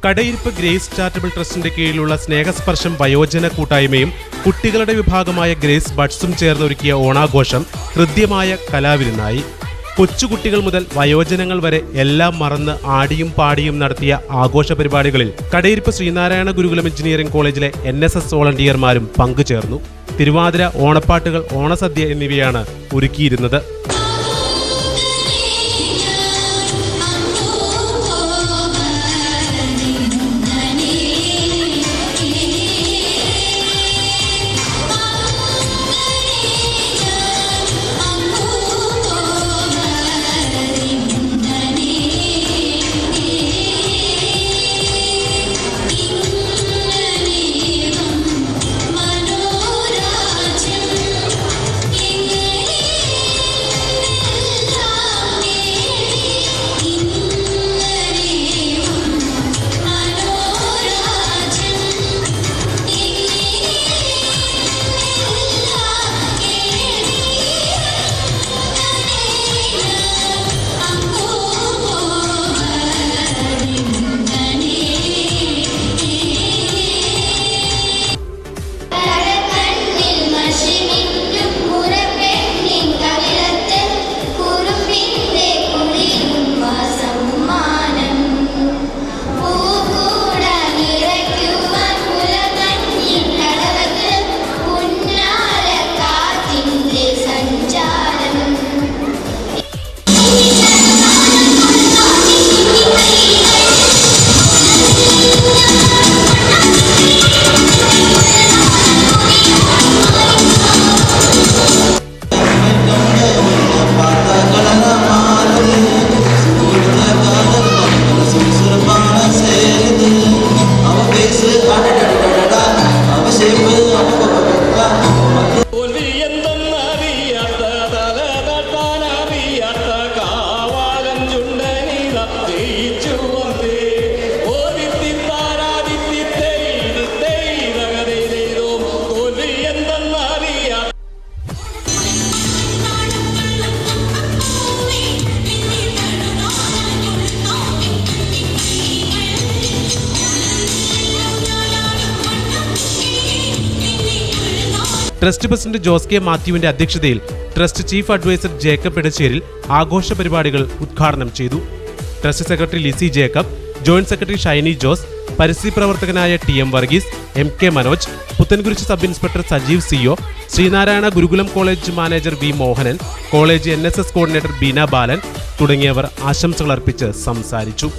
Kadayiruppu grace charitable ട്രസ്റ്റിന്റെ കീഴിലുള്ള സ്നേഹസ്പർശം വയോജന കൂട്ടായ്മയും കുട്ടികളുടെ വിഭാഗമായ ഗ്രേസ് ബഡ്സും ചേർന്ന് ഒരുക്കിയ ഓണാഘോഷം ഹൃദ്യമായ കലാവിരുന്നായി. കൊച്ചുകുട്ടികൾ മുതൽ വയോജനങ്ങൾ വരെ എല്ലാം മറന്ന് ആടിയും പാടിയും നടത്തിയ ആഘോഷ പരിപാടികളിൽ കടയിരിപ്പ് ശ്രീനാരായണ ഗുരുകുലം എഞ്ചിനീയറിംഗ് കോളേജിലെ NSS വോളണ്ടിയർമാരും പങ്കുചേർന്നു. തിരുവാതിര, ഓണപ്പാട്ടുകൾ, ഓണസദ്യ എന്നിവയാണ് ഒരുക്കിയിരുന്നത്. ട്രസ്റ്റ് പ്രസിഡന്റ് ജോസ് കെ മാത്യുവിന്റെ അധ്യക്ഷതയിൽ trust chief adviser Jacob Edacheril ആഘോഷ പരിപാടികൾ ഉദ്ഘാടനം ചെയ്തു. Trust secretary Lizy Jacob, joint secretary Shiny Jose, പരിസ്ഥിതി പ്രവർത്തകനായ TM Varghese, MK Manoj, Puthenkurish sub inspector Sajeev CO, Sreenarayana Gurukulam college manager V Mohanan, college NSS coordinator Beena Balan തുടങ്ങിയവർ ആശംസകൾ അർപ്പിച്ച് സംസാരിച്ചു.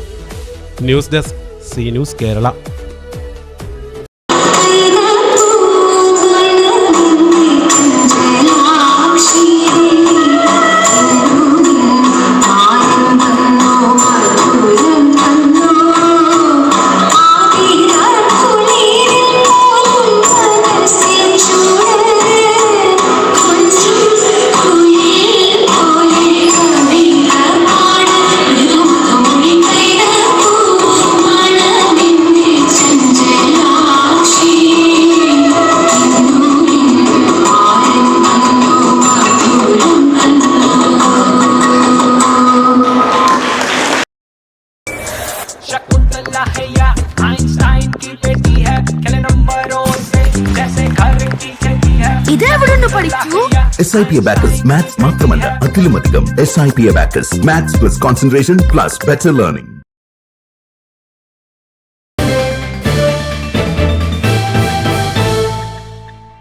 News desk C news Kerala. SIP Abacus Maths മാത്രമല്ല അതിലുമധികം SIP Abacus Maths plus concentration plus better learning.